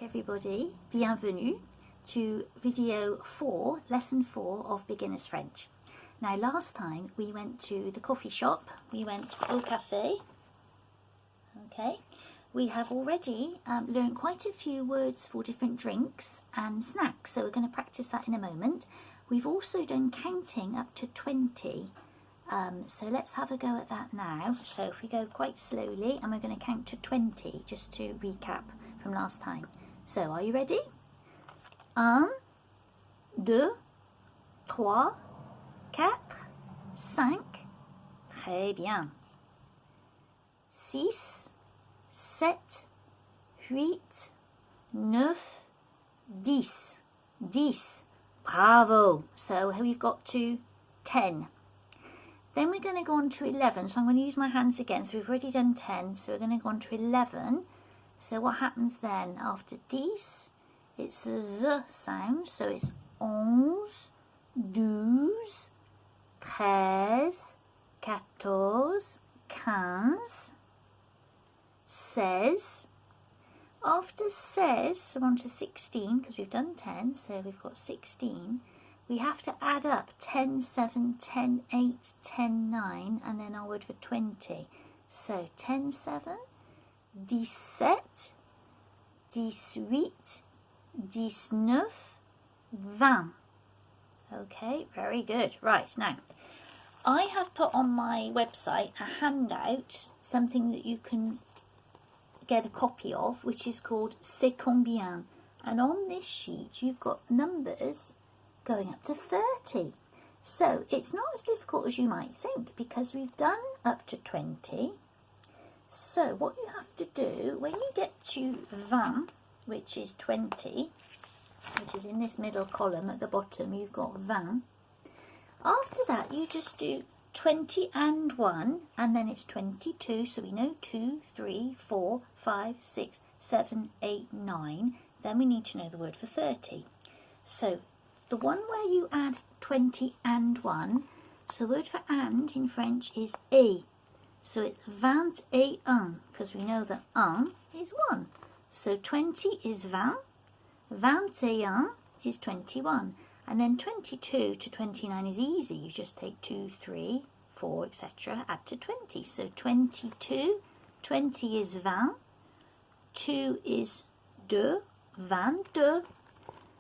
everybody, bienvenue to video 4, lesson 4 of Beginner's French. Now last time we went to the coffee shop, we went au café, okay. We have already learned quite a few words for different drinks and snacks, so we're going to practice that in a moment. We've also done counting up to 20, so let's have a go at that now. So if we go quite slowly, and we're going to count to 20 just to recap from last time. So are you ready? 1, 2, 3, 4, 5. Très bien. 6, 7, 8, 9, 10. 10. Bravo. So we've got to 10. Then we're going to go on to 11. So I'm going to use my hands again. So we've already done 10. So we're going to go on to 11. So what happens then? After 10, it's the Z sound. So it's 11, 12, 13, 14, 15, 16. After 16, so on to 16, because we've done 10, so we've got 16. We have to add up 10, 7, 10, 8, 10, 9, and then our word for 20. So 10, 7, 17, 18, 19, 20. Okay, very good. Right, now, I have put on my website a handout, something that you can get a copy of, which is called C'est combien. And on this sheet, you've got numbers going up to 30. So it's not as difficult as you might think, because we've done up to 20. So what you have to do, when you get to 20, which is 20, which is in this middle column at the bottom, you've got 20. After that, you just do 20 and 1, and then it's 22, so we know 2, 3, 4, 5, 6, 7, 8, 9. Then we need to know the word for 30. So the one where you add 20 and 1, so the word for and in French is et. So it's 21, because we know that 1 is 1. So 20 is 20, 21 is 21. And then 22 to 29 is easy. You just take 2, 3, 4, etc. Add to 20. So 22, 20 is 20. 2 is 2, 22.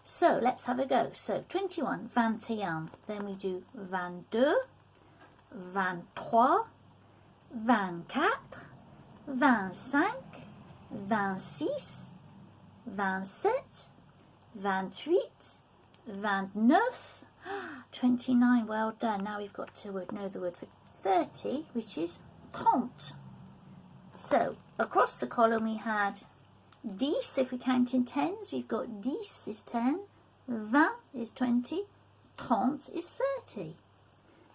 So let's have a go. So 21, 21. Then we do 22, 23, 24, 25, 26, 27, 28, 29, 29, well done. Now we've got to know the word for 30, which is 30. So across the column we had 10, if we count in tens, we've got 10 is 10, 20 is 20, 30 is 30.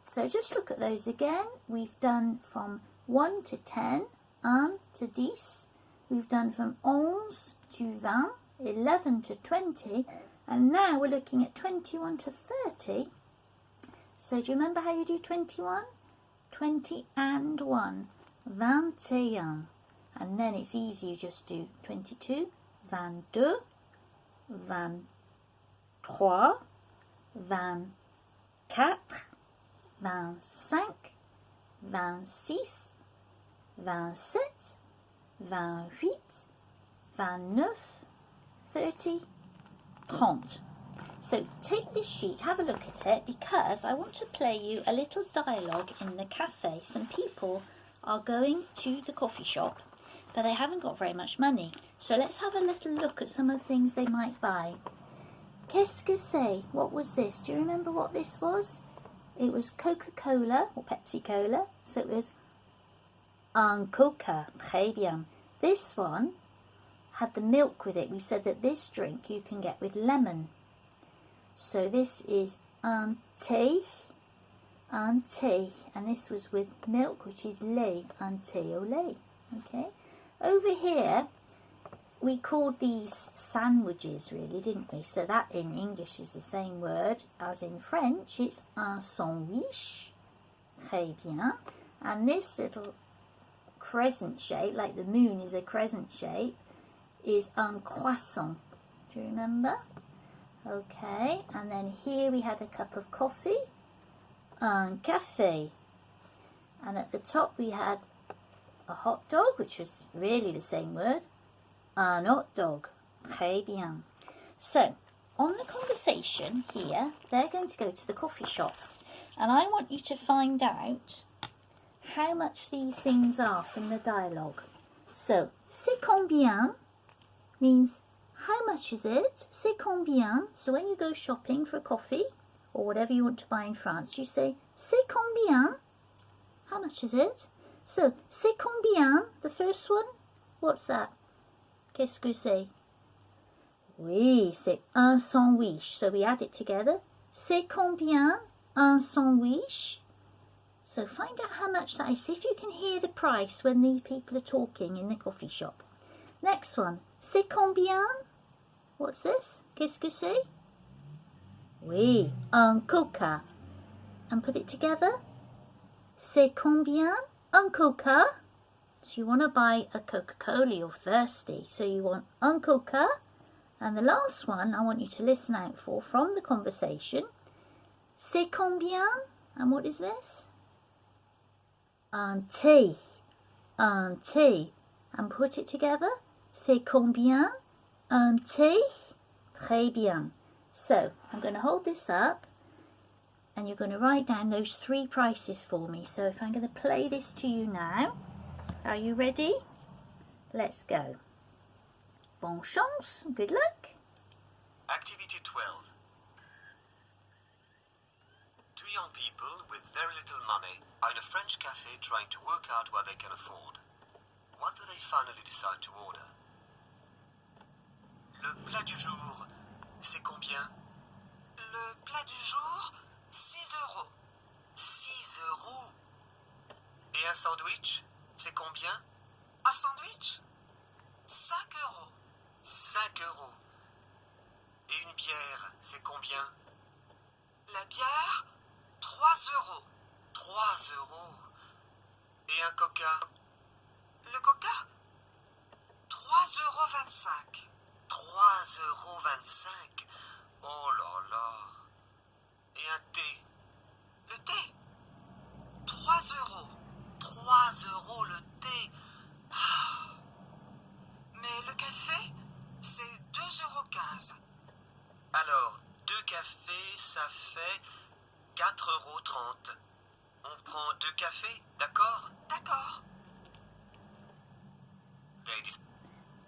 So just look at those again. We've done from 1 to 10, 1 to 10. We've done from 11 to 20, 11 to 20, and now we're looking at 21 to 30. So do you remember how you do 21? 20 and 1, 21. And then it's easy, you just do 22, 22, 23, 24, 25, 26, 27, 28, 29, 30, 30. So take this sheet, have a look at it, because I want to play you a little dialogue in the cafe. Some people are going to the coffee shop, but they haven't got very much money. So let's have a little look at some of the things they might buy. Qu'est-ce que c'est? What was this? Do you remember what this was? It was Coca-Cola or Pepsi-Cola. So it was un coca. Très bien. This one had the milk with it. We said that this drink you can get with lemon. So this is un thé, and this was with milk, which is lait, un thé au lait. Okay. Over here, we called these sandwiches, really, didn't we? So that in English is the same word as in French. It's un sandwich. Très bien. And this little crescent shape, like the moon is a crescent shape, is un croissant. Do you remember? Okay, and then here we had a cup of coffee, un café. And at the top we had a hot dog, which was really the same word, un hot dog. Très bien. So, on the conversation here, they're going to go to the coffee shop. And I want you to find out how much these things are from the dialogue. So, c'est combien means how much is it? C'est combien? So when you go shopping for coffee or whatever you want to buy in France, you say c'est combien? How much is it? So, c'est combien? The first one, what's that? Qu'est-ce que c'est? Oui, c'est un sandwich. So we add it together. C'est combien un sandwich? So find out how much that is. See if you can hear the price when these people are talking in the coffee shop. Next one. C'est combien? What's this? Qu'est-ce que c'est? Oui, un coca. And put it together. C'est combien un coca? So you want to buy a Coca-Cola, you're thirsty. So you want un coca. And the last one I want you to listen out for from the conversation. C'est combien? And what is this? Un thé. Un thé. And put it together. C'est combien? Un thé? Très bien. So I'm going to hold this up and you're going to write down those 3 prices for me. So if I'm going to play this to you now. Are you ready? Let's go. Bonne chance. Good luck. Activity 12. 2 young people with very little money are in a French cafe trying to work out what they can afford. What do they finally decide to order? Le plat du jour, c'est combien? Le plat du jour, 6 euros. 6 euros. Et un sandwich, c'est combien? Un sandwich? 5 euros. 5 euros. Et une bière, c'est combien? La bière, 3 euros. 3 euros. Et un coca? Le coca, 3,25 euros. 3,25 euros. Oh là là. Et un thé? Le thé, 3 euros. 3 euros le thé. Ah. Mais le café, c'est 2,15 euros. Alors, 2 cafés, ça fait 4,30 €. On prend 2 cafés, d'accord? D'accord.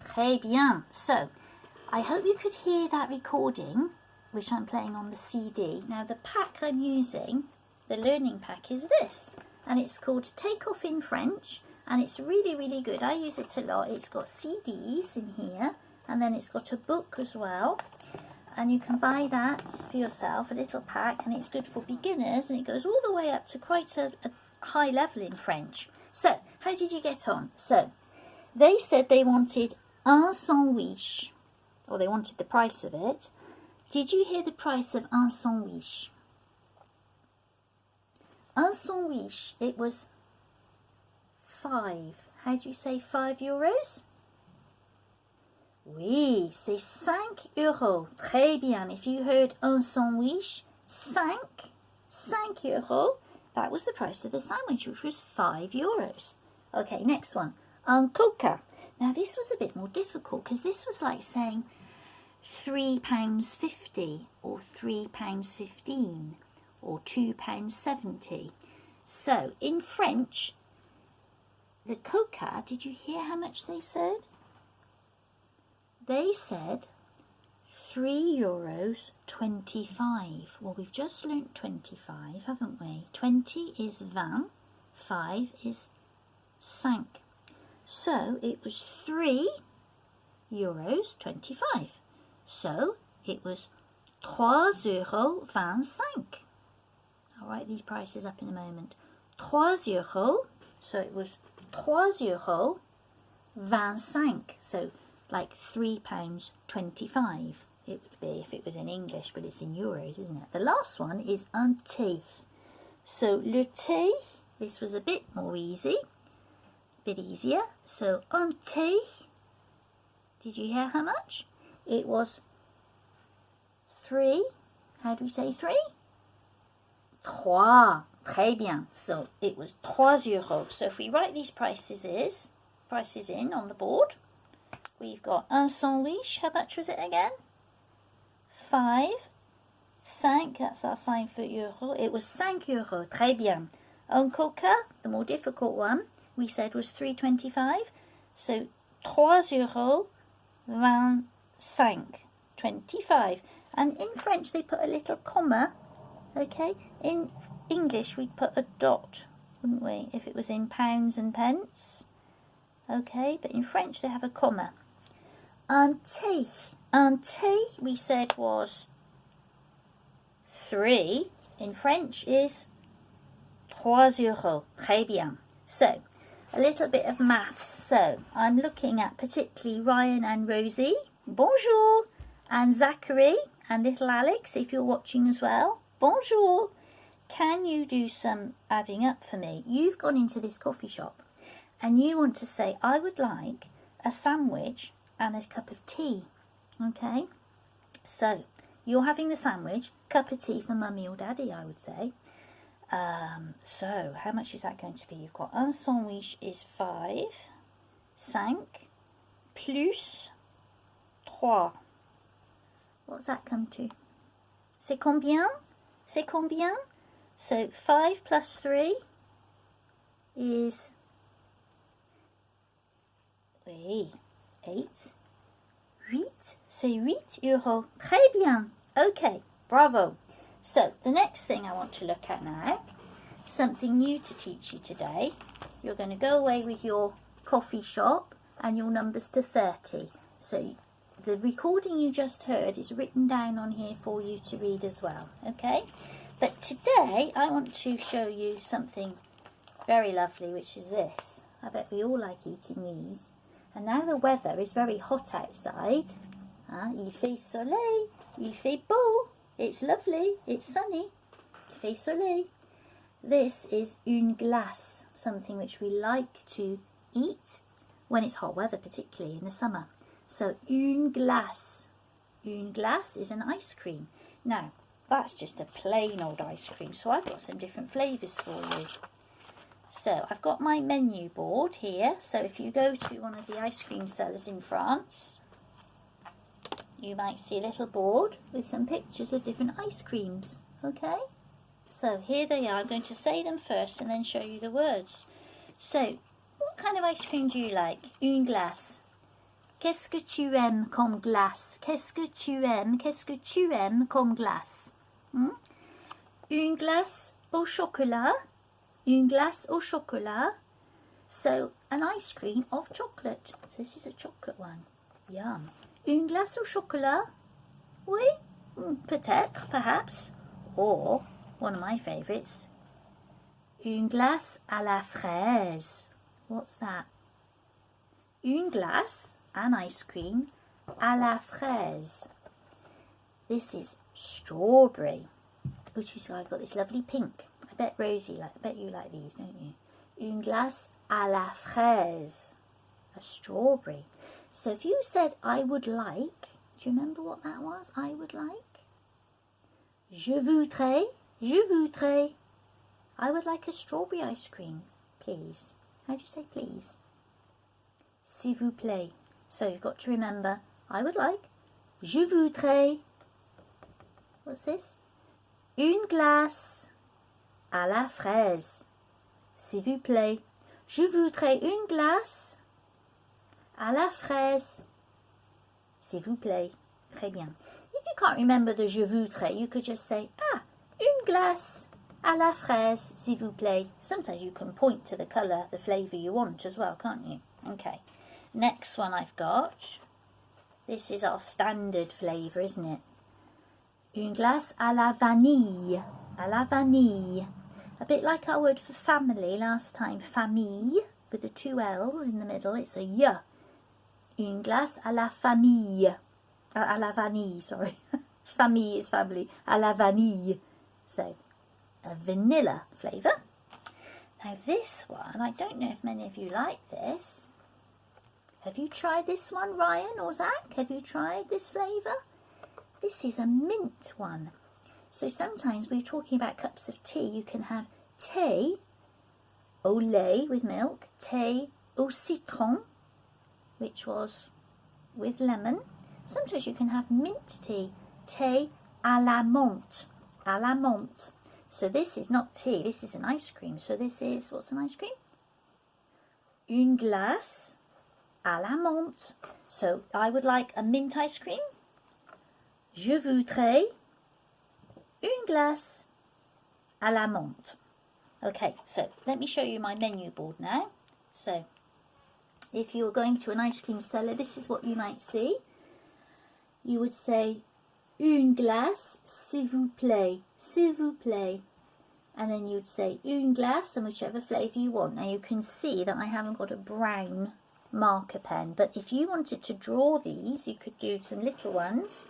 Très bien. So, I hope you could hear that recording, which I'm playing on the CD. Now, the pack I'm using, the learning pack, is this. And it's called Take Off in French. And it's really, really good. I use it a lot. It's got CDs in here. And then it's got a book as well. And you can buy that for yourself, a little pack. And it's good for beginners. And it goes all the way up to quite a high level in French. So, how did you get on? So, they said they wanted un sandwich. Or they wanted the price of it. Did you hear the price of un sandwich? Un sandwich, it was 5. How do you say 5 euros? Oui, c'est 5 euros. Très bien. If you heard un sandwich, 5 euros, that was the price of the sandwich, which was 5 euros. Okay, next one. Un coca. Now this was a bit more difficult because this was like saying £3.50 or £3.15 or £2.70. So in French, the coca, did you hear how much they said? They said €3.25. Well, we've just learnt 25, haven't we? 20 is 20, 5 is 5. So it was €3.25. So it was 3,25 €. I'll write these prices up in a moment. 3 euros. So it was 3,25 €. So like £3.25 it would be if it was in English, but it's in euros, isn't it? The last one is un thé. So le thé, this was a bit more easy, a bit easier. So un thé, Did you hear how much? It was 3. How do we say 3? 3. Très bien. So it was 3 euros. So if we write these prices in on the board, we've got un sandwich. How much was it again? 5. 5. That's our sign for euro. It was 5 euros. Très bien. Un coca, the more difficult one, we said was 3.25. So 3 euros 25. 25. And in French they put a little comma. Okay. In English we'd put a dot, wouldn't we, if it was in pounds and pence. Okay, but in French they have a comma. Un thé we said was 3. In French is 3 euros. Très bien. So, a little bit of maths. So, I'm looking at particularly Ryan and Rosie. Bonjour. And Zachary and little Alex, if you're watching as well. Bonjour. Can you do some adding up for me? You've gone into this coffee shop and you want to say, I would like a sandwich and a cup of tea. Okay? So, you're having the sandwich, cup of tea for mummy or daddy, I would say. So, how much is that going to be? You've got un sandwich is 5, 5, plus 3. What does that come to? C'est combien? C'est combien? So 5 plus 3 is 8. 8. C'est 8 euros. Très bien. Okay, bravo. So the next thing I want to look at now, something new to teach you today. You're going to go away with your coffee shop and your numbers to 30. So the recording you just heard is written down on here for you to read as well, okay? But today I want to show you something very lovely, which is this. I bet we all like eating these. And now the weather is very hot outside. Il fait soleil, il fait beau. It's lovely, it's sunny. Il fait soleil. This is une glace, something which we like to eat when it's hot weather, particularly in the summer. So, une glace. Une glace is an ice cream. Now, that's just a plain old ice cream, so I've got some different flavours for you. So, I've got my menu board here. So, if you go to one of the ice cream sellers in France, you might see a little board with some pictures of different ice creams. Okay? So, here they are. I'm going to say them first and then show you the words. So, what kind of ice cream do you like? Une glace. Qu'est-ce que tu aimes comme glace? Qu'est-ce que tu aimes? Qu'est-ce que tu aimes comme glace? Une glace au chocolat. Une glace au chocolat. So, an ice cream of chocolate. So, this is a chocolate one. Yum. Une glace au chocolat? Oui? Peut-être, perhaps. Or, one of my favourites. Une glace à la fraise. What's that? Une glace, an ice cream, à la fraise. This is strawberry, which is why I've got this lovely pink. I bet Rosie, I bet you like these, don't you? Une glace à la fraise, a strawberry. So if you said I would like, do you remember what that was? I would like. Je voudrais, je voudrais. I would like a strawberry ice cream, please. How do you say please? S'il vous plaît. So you've got to remember, I would like, je voudrais. What's this? Une glace à la fraise. S'il vous plaît. Je voudrais une glace à la fraise. S'il vous plaît. Très bien. If you can't remember the je voudrais, you could just say, une glace à la fraise, s'il vous plaît. Sometimes you can point to the colour, the flavour you want as well, can't you? Okay. Next one I've got. This is our standard flavour, isn't it? Une glace à la vanille. À la vanille. A bit like our word for family last time. Famille, with the 2 L's in the middle. It's a y. Une glace à la famille. À la vanille, sorry. Famille is family. À la vanille. So, a vanilla flavour. Now this one, I don't know if many of you like this. Have you tried this one, Ryan or Zach? Have you tried this flavour? This is a mint one. So sometimes we're talking about cups of tea. You can have tea au lait with milk, tea au citron, which was with lemon. Sometimes you can have mint tea, tea à la menthe, à la menthe. So this is not tea, this is an ice cream. So this is, what's an ice cream? Une glace à la menthe. So I would like a mint ice cream. Je voudrais une glace à la menthe. Okay, so let me show you my menu board now. So if you're going to an ice cream seller, this is what you might see. You would say, une glace, s'il vous plaît, s'il vous plaît. And then you'd say, une glace, and whichever flavour you want. Now you can see that I haven't got a brown marker pen, but if you wanted to draw these, you could do some little ones,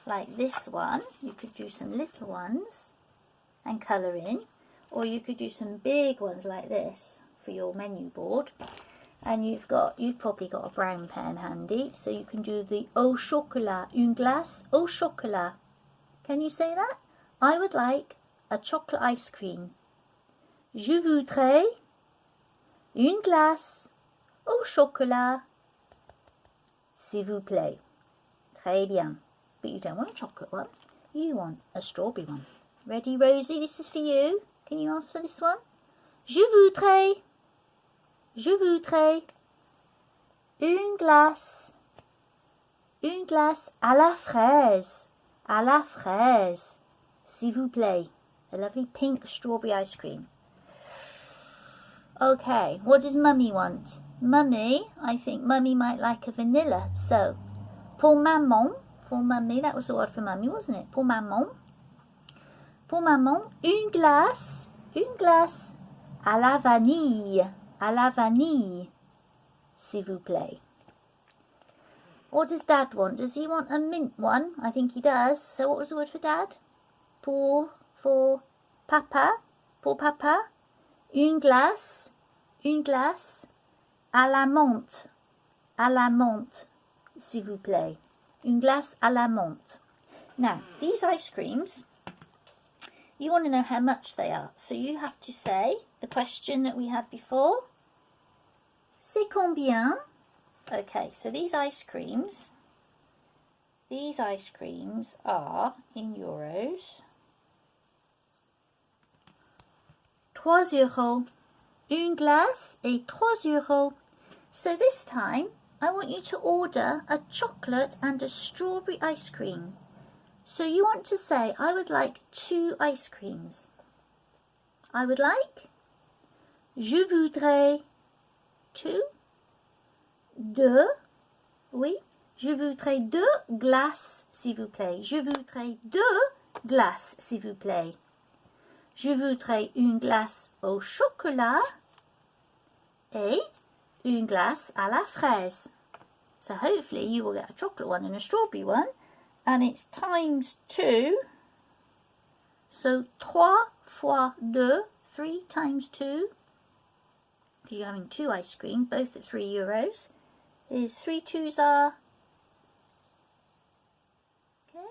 like this one. You could do some little ones and colour in, or you could do some big ones like this for your menu board. And you've probably got a brown pen handy, so you can do the au chocolat, une glace au chocolat. Can you say that? I would like a chocolate ice cream. Je voudrais une glace au chocolat, s'il vous plaît. Très bien. But you don't want a chocolate one. You want a strawberry one. Ready, Rosie? This is for you. Can you ask for this one? Je voudrais une glace à la fraise, s'il vous plaît. A lovely pink strawberry ice cream. Okay, what does Mummy want? Mummy, I think Mummy might like a vanilla. So, pour maman, for Mummy, that was the word for Mummy, wasn't it? Pour maman, une glace à la vanille, s'il vous plaît. What does Dad want? Does he want a mint one? I think he does. So what was the word for Dad? For Papa, une glace à la menthe, s'il vous plaît. Une glace à la menthe. Now, these ice creams, you want to know how much they are. So you have to say the question that we had before. C'est combien? Okay, so these ice creams are in euros. 3 euros. Une glace et 3 euros. So this time, I want you to order a chocolate and a strawberry ice cream. So you want to say, I would like 2 ice creams. I would like, je voudrais 2, oui, je voudrais 2 glaces, s'il vous plaît. Je voudrais 2 glaces, s'il vous plaît. Je voudrais une glace au chocolat et une glace à la fraise. So hopefully you will get a chocolate one and a strawberry one, and it's times 2. So 3 fois 2, 3 times 2, because you're having 2 ice cream, both at 3 euros, is 3 2s are, okay,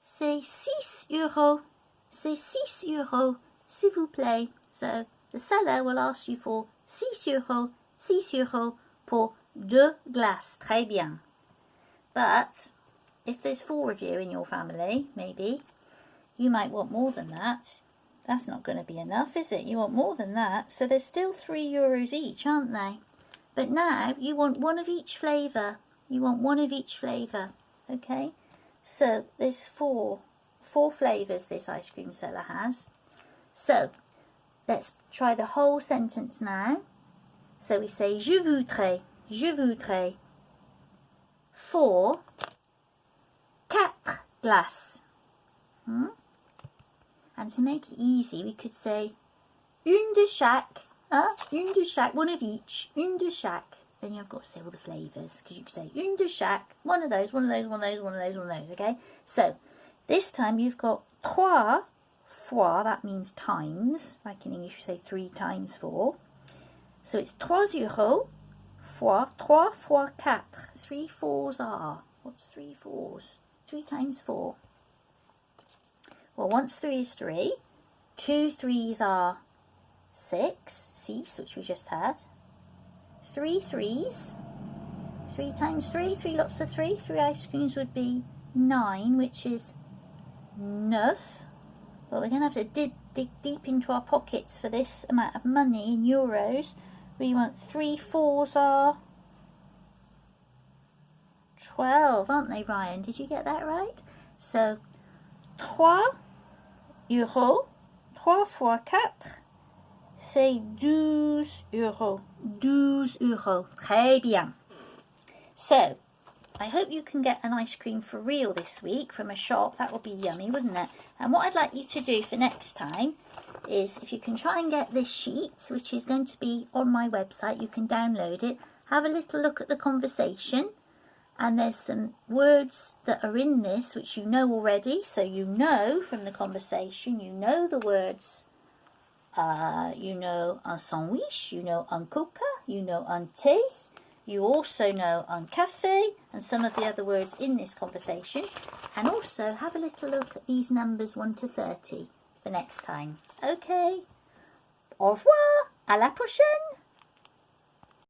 c'est 6 euros. C'est 6 euros, s'il vous plaît. So the seller will ask you for 6 euros pour 2 glaces. Très bien. But if there's 4 of you in your family, maybe, you might want more than that. That's not going to be enough, is it? You want more than that. So there's still 3 euros each, aren't they? But now you want one of each flavour. You want one of each flavour. Okay? So there's 4 flavours this ice cream seller has. So let's try the whole sentence now. So we say je voudrais 4 4 glaces. And to make it easy, we could say une de chaque, one of each, une de chaque. Then you've got to say all the flavours, because you could say une de chaque, one of those, okay? So this time you've got 3 fois, that means times, like in English we say 3 times 4. So it's 3 euros fois, 3 fois 4. 3 fours are. What's 3 fours? 3 times 4. Well, once 3 is 3. 2 threes are 6. 6, which we just had. 3 threes. 3 times 3. 3 lots of 3. 3 ice creams would be 9, which is 9. But we're going to have to dig deep into our pockets for this amount of money in euros. We want 3 fours are 12, aren't they, Ryan? Did you get that right? So, 3 euros. 3 fois 4, c'est 12 euros. 12 euros. Très bien. So, I hope you can get an ice cream for real this week from a shop. That would be yummy, wouldn't it? And what I'd like you to do for next time is, if you can try and get this sheet, which is going to be on my website, you can download it, have a little look at the conversation, and there's some words that are in this which you know already, so you know from the conversation, you know the words, you know un sandwich, you know un coca, you know un thé, you also know un café, and some of the other words in this conversation, and also have a little look at these numbers 1 to 30 for next time. Okay, au revoir, à la prochaine.